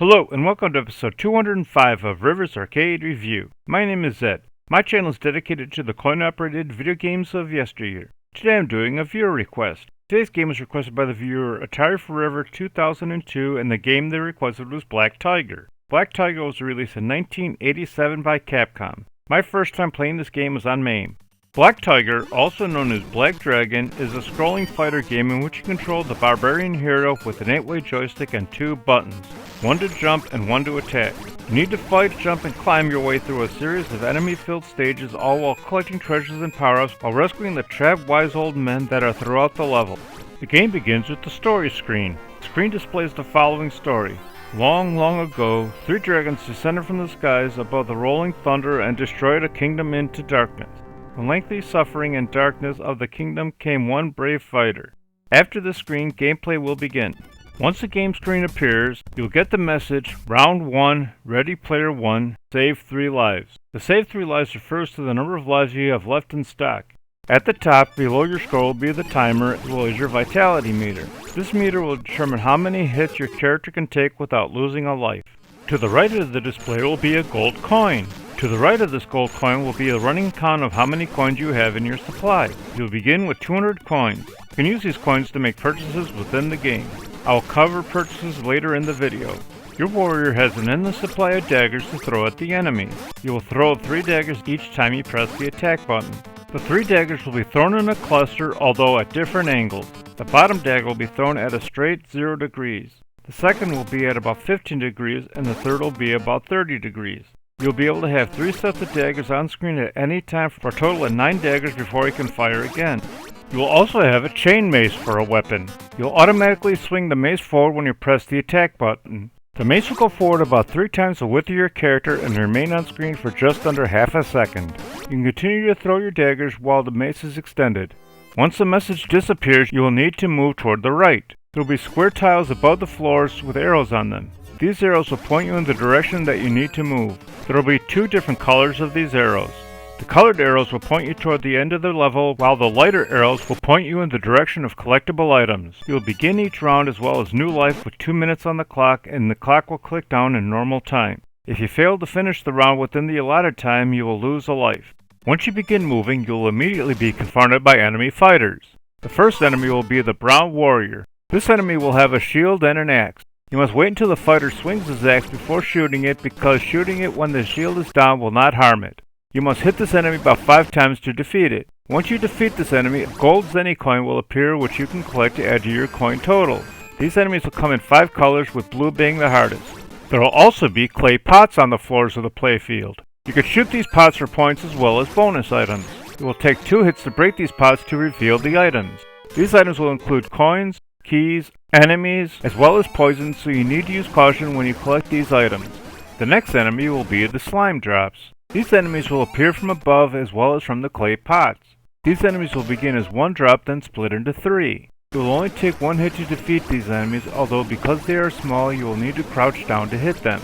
Hello and welcome to episode 205 of Rivers Arcade Review. My name is Zed. My channel is dedicated to the coin-operated video games of yesteryear. Today I'm doing a viewer request. Today's game was requested by the viewer Atari Forever 2002 and the game they requested was Black Tiger. Black Tiger was released in 1987 by Capcom. My first time playing this game was on MAME. Black Tiger, also known as Black Dragon, is a scrolling fighter game in which you control the Barbarian Hero with an 8-way joystick and 2 buttons, one to jump and one to attack. You need to fight, jump, and climb your way through a series of enemy-filled stages, all while collecting treasures and power-ups while rescuing the trapped wise old men that are throughout the level. The game begins with the story screen. The screen displays the following story. Long, long ago, 3 dragons descended from the skies above the rolling thunder and destroyed a kingdom into darkness. From lengthy suffering and darkness of the kingdom came one brave fighter. After the screen, gameplay will begin. Once the game screen appears, you'll get the message, Round 1, Ready Player 1, Save 3 lives. The Save 3 lives refers to the number of lives you have left in stock. At the top, below your score will be the timer as well as your vitality meter. This meter will determine how many hits your character can take without losing a life. To the right of the display will be a gold coin. To the right of this gold coin will be a running count of how many coins you have in your supply. You'll begin with 200 coins. You can use these coins to make purchases within the game. I will cover purchases later in the video. Your warrior has an endless supply of daggers to throw at the enemy. You will throw 3 daggers each time you press the attack button. The 3 daggers will be thrown in a cluster, although at different angles. The bottom dagger will be thrown at a straight 0 degrees. The second will be at about 15 degrees and the third will be about 30 degrees. You'll be able to have 3 sets of daggers on screen at any time for a total of 9 daggers before you can fire again. You will also have a chain mace for a weapon. You'll automatically swing the mace forward when you press the attack button. The mace will go forward about 3 times the width of your character and remain on screen for just under half a second. You can continue to throw your daggers while the mace is extended. Once the message disappears, you will need to move toward the right. There will be square tiles above the floors with arrows on them. These arrows will point you in the direction that you need to move. There will be 2 different colors of these arrows. The colored arrows will point you toward the end of the level, while the lighter arrows will point you in the direction of collectible items. You will begin each round as well as new life with 2 minutes on the clock, and the clock will click down in normal time. If you fail to finish the round within the allotted time, you will lose a life. Once you begin moving, you will immediately be confronted by enemy fighters. The first enemy will be the brown warrior. This enemy will have a shield and an axe. You must wait until the fighter swings his axe before shooting it, because shooting it when the shield is down will not harm it. You must hit this enemy about 5 times to defeat it. Once you defeat this enemy, a gold zenny coin will appear which you can collect to add to your coin total. These enemies will come in 5 colors, with blue being the hardest. There will also be clay pots on the floors of the playfield. You can shoot these pots for points as well as bonus items. It will take 2 hits to break these pots to reveal the items. These items will include coins, keys, enemies, as well as poison, so you need to use caution when you collect these items. The next enemy will be the slime drops. These enemies will appear from above as well as from the clay pots. These enemies will begin as 1 drop, then split into 3. It will only take 1 hit to defeat these enemies, although because they are small, you will need to crouch down to hit them.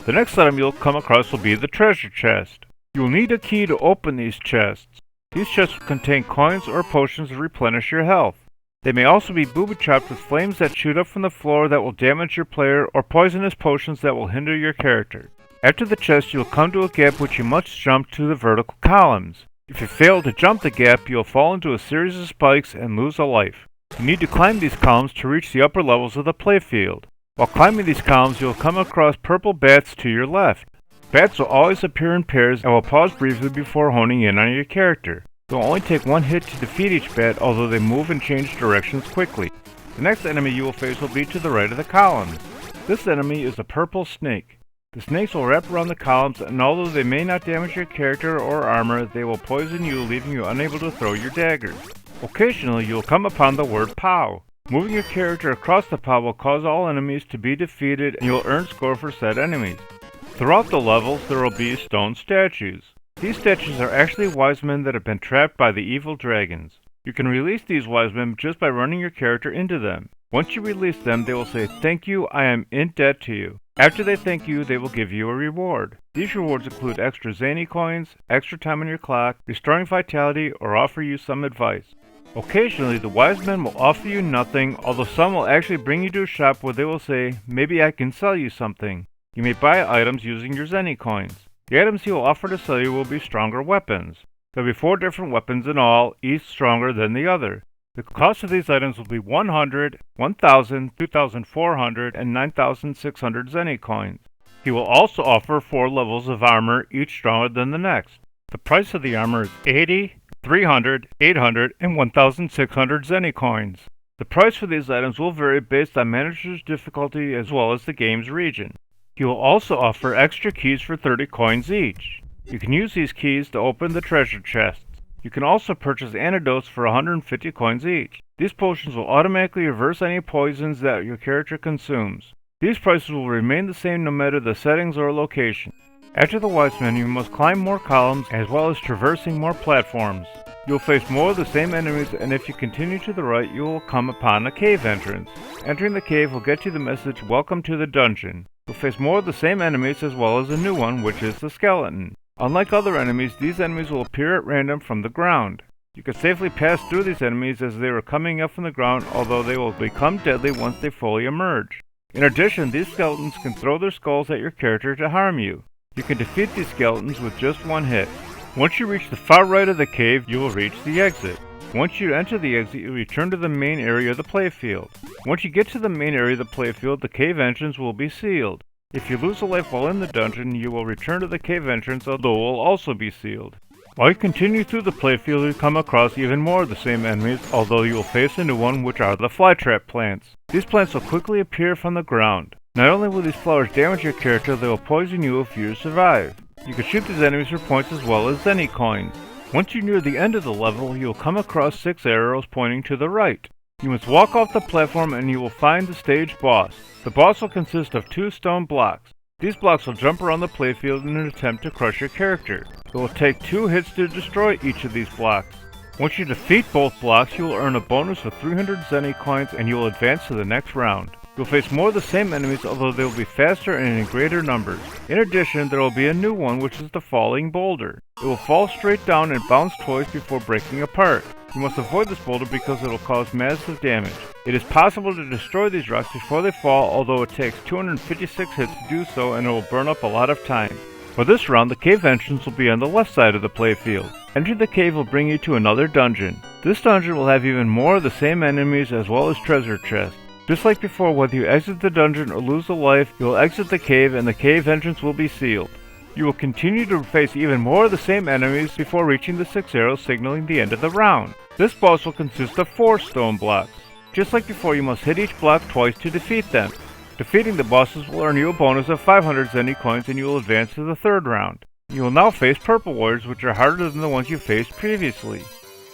The next item you'll come across will be the treasure chest. You will need a key to open these chests. These chests will contain coins or potions to replenish your health. They may also be booby-trapped with flames that shoot up from the floor that will damage your player, or poisonous potions that will hinder your character. After the chest, you will come to a gap which you must jump to the vertical columns. If you fail to jump the gap, you will fall into a series of spikes and lose a life. You need to climb these columns to reach the upper levels of the playfield. While climbing these columns, you will come across purple bats to your left. Bats will always appear in pairs and will pause briefly before honing in on your character. It will only take 1 hit to defeat each bat, although they move and change directions quickly. The next enemy you will face will be to the right of the columns. This enemy is a purple snake. The snakes will wrap around the columns, and although they may not damage your character or armor, they will poison you, leaving you unable to throw your daggers. Occasionally, you will come upon the word POW. Moving your character across the POW will cause all enemies to be defeated, and you will earn score for said enemies. Throughout the levels, there will be stone statues. These statues are actually wise men that have been trapped by the evil dragons. You can release these wise men just by running your character into them. Once you release them, they will say, "Thank you, I am in debt to you." After they thank you, they will give you a reward. These rewards include extra zany coins, extra time on your clock, restoring vitality, or offer you some advice. Occasionally, the wise men will offer you nothing, although some will actually bring you to a shop where they will say, maybe I can sell you something. You may buy items using your Zenny coins. The items he will offer to sell you will be stronger weapons. There will be 4 different weapons in all, each stronger than the other. The cost of these items will be 100, 1000, 2400, and 9600 Zenny coins. He will also offer 4 levels of armor, each stronger than the next. The price of the armor is 80, 300, 800, and 1600 Zenny coins. The price for these items will vary based on manager's difficulty as well as the game's region. He will also offer extra keys for 30 coins each. You can use these keys to open the treasure chests. You can also purchase antidotes for 150 coins each. These potions will automatically reverse any poisons that your character consumes. These prices will remain the same no matter the settings or location. After the wise men, you must climb more columns as well as traversing more platforms. You will face more of the same enemies, and if you continue to the right, you will come upon a cave entrance. Entering the cave will get you the message, "Welcome to the dungeon." You'll face more of the same enemies as well as a new one, which is the skeleton. Unlike other enemies, these enemies will appear at random from the ground. You can safely pass through these enemies as they are coming up from the ground, although they will become deadly once they fully emerge. In addition, these skeletons can throw their skulls at your character to harm you. You can defeat these skeletons with just one hit. Once you reach the far right of the cave, you will reach the exit. Once you enter the exit, you return to the main area of the playfield. Once you get to the main area of the playfield, the cave entrance will be sealed. If you lose a life while in the dungeon, you will return to the cave entrance, although it will also be sealed. While you continue through the playfield, you come across even more of the same enemies, although you will face a new one, which are the flytrap plants. These plants will quickly appear from the ground. Not only will these flowers damage your character, they will poison you if you survive. You can shoot these enemies for points as well as Zenny coins. Once you near the end of the level, you will come across 6 arrows pointing to the right. You must walk off the platform and you will find the stage boss. The boss will consist of 2 stone blocks. These blocks will jump around the playfield in an attempt to crush your character. It will take 2 hits to destroy each of these blocks. Once you defeat both blocks, you will earn a bonus of 300 Zenny coins and you will advance to the next round. You'll face more of the same enemies, although they will be faster and in greater numbers. In addition, there will be a new one, which is the falling boulder. It will fall straight down and bounce twice before breaking apart. You must avoid this boulder because it will cause massive damage. It is possible to destroy these rocks before they fall, although it takes 256 hits to do so and it will burn up a lot of time. For this round, the cave entrance will be on the left side of the playfield. Entering the cave will bring you to another dungeon. This dungeon will have even more of the same enemies as well as treasure chests. Just like before, whether you exit the dungeon or lose a life, you will exit the cave and the cave entrance will be sealed. You will continue to face even more of the same enemies before reaching the 6 arrows signaling the end of the round. This boss will consist of 4 stone blocks. Just like before, you must hit each block twice to defeat them. Defeating the bosses will earn you a bonus of 500 Zenny coins and you will advance to the 3rd round. You will now face purple warriors, which are harder than the ones you faced previously.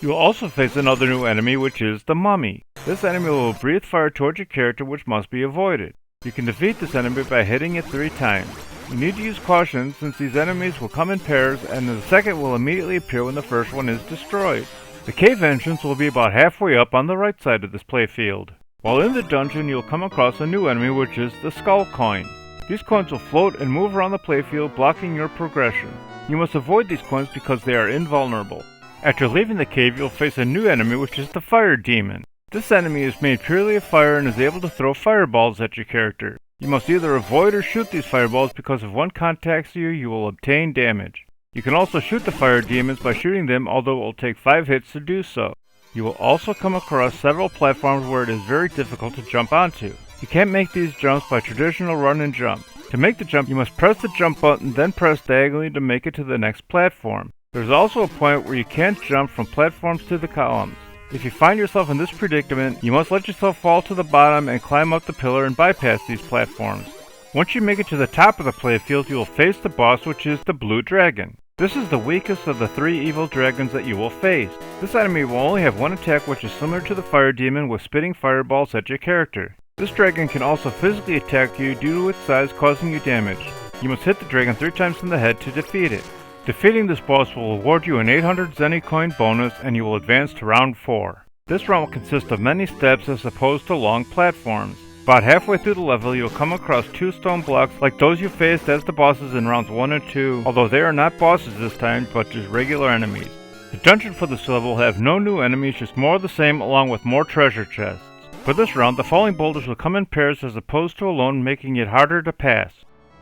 You will also face another new enemy, which is the mummy. This enemy will breathe fire towards your character, which must be avoided. You can defeat this enemy by hitting it 3 times. You need to use caution since these enemies will come in pairs and the second will immediately appear when the first one is destroyed. The cave entrance will be about halfway up on the right side of this playfield. While in the dungeon, you'll come across a new enemy, which is the skull coin. These coins will float and move around the playfield, blocking your progression. You must avoid these coins because they are invulnerable. After leaving the cave, you'll face a new enemy, which is the fire demon. This enemy is made purely of fire and is able to throw fireballs at your character. You must either avoid or shoot these fireballs because if one contacts you, you will obtain damage. You can also shoot the fire demons by shooting them, although it will take 5 hits to do so. You will also come across several platforms where it is very difficult to jump onto. You can't make these jumps by traditional run and jump. To make the jump, you must press the jump button, then press diagonally to make it to the next platform. There's also a point where you can't jump from platforms to the columns. If you find yourself in this predicament, you must let yourself fall to the bottom and climb up the pillar and bypass these platforms. Once you make it to the top of the playfield, you will face the boss, which is the blue dragon. This is the weakest of the 3 evil dragons that you will face. This enemy will only have one attack, which is similar to the fire demon with spitting fireballs at your character. This dragon can also physically attack you due to its size, causing you damage. You must hit the dragon 3 times in the head to defeat it. Defeating this boss will award you an 800 Zenny coin bonus and you will advance to round 4. This round will consist of many steps as opposed to long platforms. About halfway through the level, you'll come across 2 stone blocks like those you faced as the bosses in rounds 1 and 2, although they are not bosses this time but just regular enemies. The dungeon for this level will have no new enemies, just more of the same along with more treasure chests. For this round, the falling boulders will come in pairs as opposed to alone, making it harder to pass.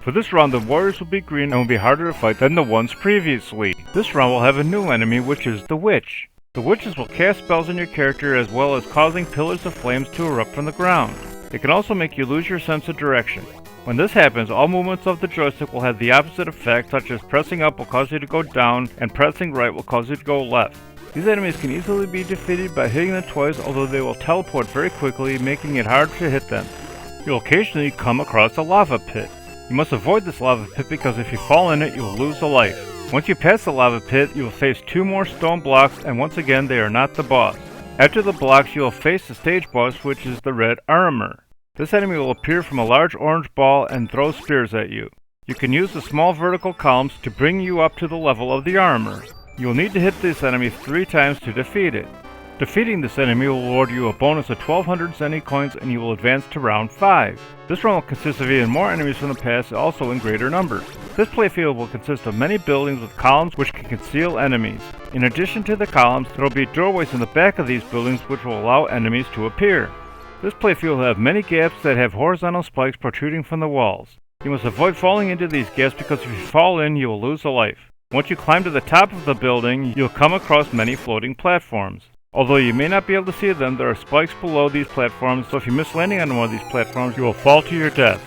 For this round, the warriors will be green and will be harder to fight than the ones previously. This round will have a new enemy, which is the witch. The witches will cast spells on your character as well as causing pillars of flames to erupt from the ground. It can also make you lose your sense of direction. When this happens, all movements of the joystick will have the opposite effect, such as pressing up will cause you to go down and pressing right will cause you to go left. These enemies can easily be defeated by hitting them twice, although they will teleport very quickly, making it hard to hit them. You'll occasionally come across a lava pit. You must avoid this lava pit because if you fall in it, you will lose a life. Once you pass the lava pit, you will face 2 more stone blocks, and once again they are not the boss. After the blocks, you will face the stage boss, which is the red armor. This enemy will appear from a large orange ball and throw spears at you. You can use the small vertical columns to bring you up to the level of the armor. You will need to hit this enemy 3 times to defeat it. Defeating this enemy will award you a bonus of 1200 Zenny coins and you will advance to round 5. This round will consist of even more enemies from the past, also in greater numbers. This playfield will consist of many buildings with columns which can conceal enemies. In addition to the columns, there will be doorways in the back of these buildings which will allow enemies to appear. This playfield will have many gaps that have horizontal spikes protruding from the walls. You must avoid falling into these gaps because if you fall in, you will lose a life. Once you climb to the top of the building, you'll come across many floating platforms. Although you may not be able to see them, there are spikes below these platforms, so if you miss landing on one of these platforms, you will fall to your death.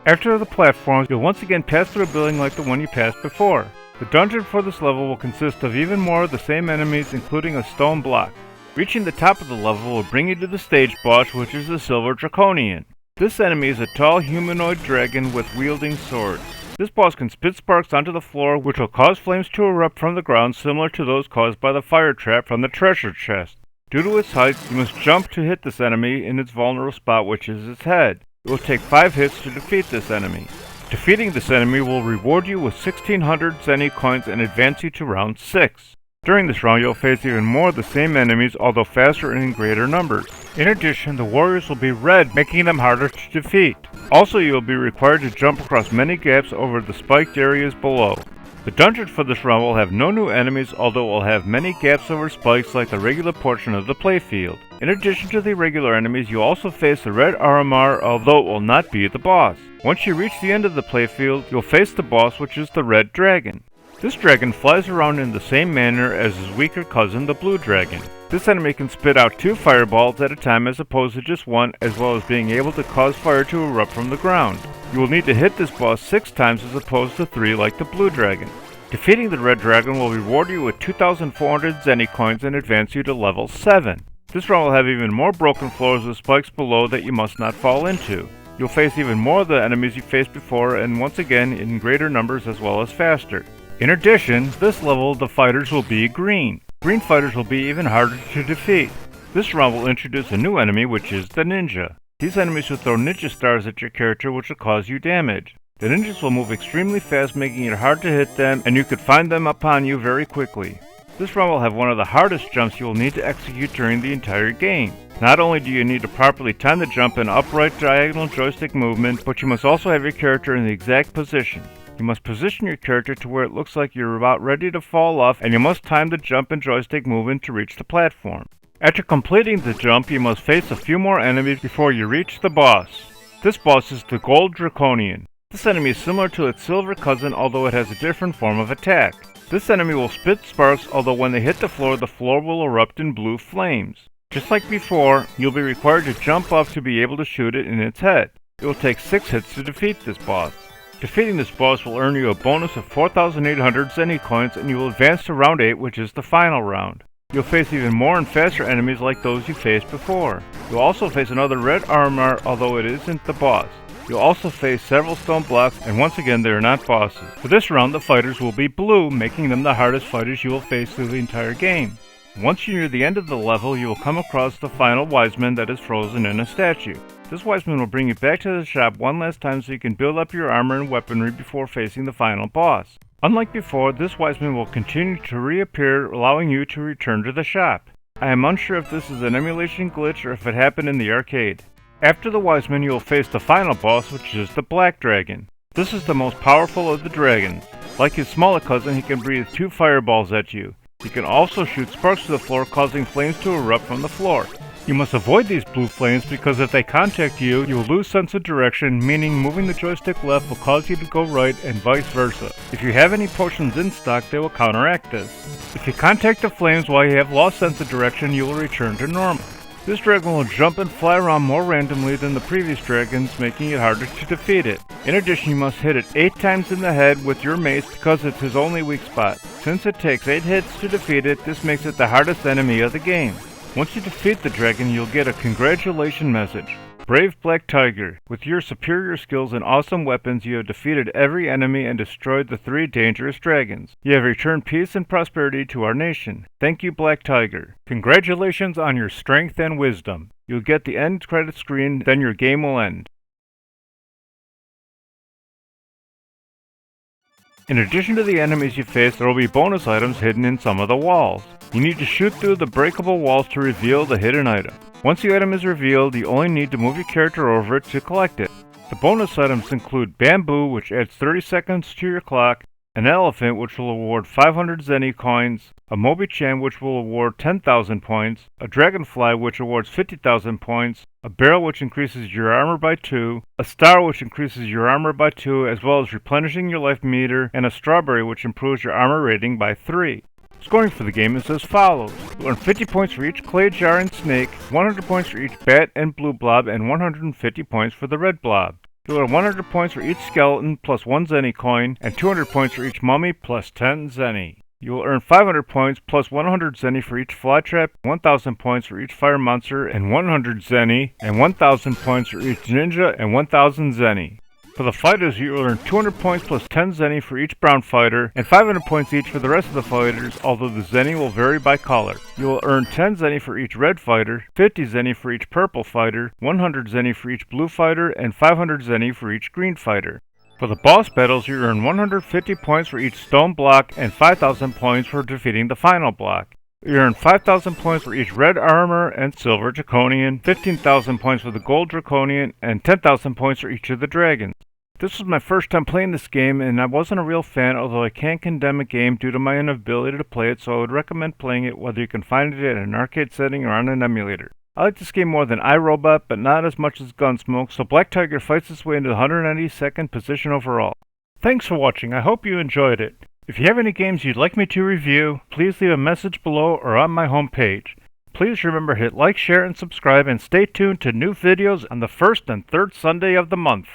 After the platforms, you'll once again pass through a building like the one you passed before. The dungeon for this level will consist of even more of the same enemies, including a stone block. Reaching the top of the level will bring you to the stage boss, which is the Silver Draconian. This enemy is a tall humanoid dragon with wielding swords. This boss can spit sparks onto the floor, which will cause flames to erupt from the ground similar to those caused by the fire trap from the treasure chest. Due to its height, you must jump to hit this enemy in its vulnerable spot, which is its head. It will take 5 hits to defeat this enemy. Defeating this enemy will reward you with 1600 Zenny coins and advance you to round 6. During this round, you'll face even more of the same enemies, although faster and in greater numbers. In addition, the warriors will be red, making them harder to defeat. Also, you will be required to jump across many gaps over the spiked areas below. The dungeon for this round will have no new enemies, although it will have many gaps over spikes like the regular portion of the playfield. In addition to the regular enemies, you also face the red Aramar, although it will not be the boss. Once you reach the end of the playfield, you'll face the boss, which is the red dragon. This dragon flies around in the same manner as his weaker cousin, the blue dragon. This enemy can spit out 2 fireballs at a time as opposed to just 1, as well as being able to cause fire to erupt from the ground. You will need to hit this boss 6 times as opposed to 3 like the blue dragon. Defeating the red dragon will reward you with 2,400 Zenny coins and advance you to level 7. This round will have even more broken floors with spikes below that you must not fall into. You'll face even more of the enemies you faced before, and once again in greater numbers as well as faster. In addition, this level the fighters will be green. Green fighters will be even harder to defeat. This round will introduce a new enemy, which is the ninja. These enemies will throw ninja stars at your character, which will cause you damage. The ninjas will move extremely fast, making it hard to hit them, and you could find them upon you very quickly. This round will have one of the hardest jumps you will need to execute during the entire game. Not only do you need to properly time the jump in upright diagonal joystick movement, but you must also have your character in the exact position. You must position your character to where it looks like you're about ready to fall off, and you must time the jump and joystick movement to reach the platform. After completing the jump, you must face a few more enemies before you reach the boss. This boss is the Gold Draconian. This enemy is similar to its silver cousin, although it has a different form of attack. This enemy will spit sparks, although when they hit the floor will erupt in blue flames. Just like before, you'll be required to jump up to be able to shoot it in its head. It will take 6 hits to defeat this boss. Defeating this boss will earn you a bonus of 4,800 Zenny coins, and you will advance to round 8, which is the final round. You'll face even more and faster enemies like those you faced before. You'll also face another red armor, although it isn't the boss. You'll also face several stone blocks, and once again they are not bosses. For this round, the fighters will be blue, making them the hardest fighters you will face through the entire game. Once you're near the end of the level, you will come across the final wiseman that is frozen in a statue. This wiseman will bring you back to the shop one last time so you can build up your armor and weaponry before facing the final boss. Unlike before, this wiseman will continue to reappear, allowing you to return to the shop. I am unsure if this is an emulation glitch or if it happened in the arcade. After the wiseman, you will face the final boss, which is the black dragon. This is the most powerful of the dragons. Like his smaller cousin, he can breathe 2 fireballs at you. You can also shoot sparks to the floor, causing flames to erupt from the floor. You must avoid these blue flames because if they contact you, you will lose sense of direction, meaning moving the joystick left will cause you to go right and vice versa. If you have any potions in stock, they will counteract this. If you contact the flames while you have lost sense of direction, you will return to normal. This dragon will jump and fly around more randomly than the previous dragons, making it harder to defeat it. In addition, you must hit it 8 times in the head with your mace because it's his only weak spot. Since it takes 8 hits to defeat it, this makes it the hardest enemy of the game. Once you defeat the dragon, you'll get a congratulations message. Brave Black Tiger, with your superior skills and awesome weapons, you have defeated every enemy and destroyed the 3 dangerous dragons. You have returned peace and prosperity to our nation. Thank you, Black Tiger. Congratulations on your strength and wisdom. You'll get the end credit screen, then your game will end. In addition to the enemies you face, there will be bonus items hidden in some of the walls. You need to shoot through the breakable walls to reveal the hidden item. Once the item is revealed, you only need to move your character over it to collect it. The bonus items include bamboo, which adds 30 seconds to your clock, an elephant, which will award 500 zenny coins, a Mobi-chan, which will award 10,000 points, a dragonfly, which awards 50,000 points, a barrel, which increases your armor by 2, a star, which increases your armor by 2, as well as replenishing your life meter, and a strawberry, which improves your armor rating by 3. Scoring for the game is as follows. You earn 50 points for each clay jar and snake, 100 points for each bat and blue blob, and 150 points for the red blob. You'll earn 100 points for each skeleton plus 1 zenny coin, and 200 points for each mummy plus 10 zenny. You will earn 500 points plus 100 zenny for each fly trap, 1000 points for each fire monster, and 100 zenny, and 1000 points for each ninja, and 1000 zenny. For the fighters, you will earn 200 points plus 10 zenny for each brown fighter, and 500 points each for the rest of the fighters, although the zenny will vary by color. You will earn 10 zenny for each red fighter, 50 zenny for each purple fighter, 100 zenny for each blue fighter, and 500 zenny for each green fighter. For the boss battles, you earn 150 points for each stone block, and 5,000 points for defeating the final block. You earn 5,000 points for each red armor and silver draconian, 15,000 points for the gold draconian, and 10,000 points for each of the dragons. This was my first time playing this game, and I wasn't a real fan, although I can't condemn a game due to my inability to play it, so I would recommend playing it whether you can find it in an arcade setting or on an emulator. I like this game more than iRobot, but not as much as Gunsmoke, so Black Tiger fights its way into the 192nd position overall. Thanks for watching, I hope you enjoyed it. If you have any games you'd like me to review, please leave a message below or on my homepage. Please remember to hit like, share, and subscribe, and stay tuned to new videos on the first and third Sunday of the month.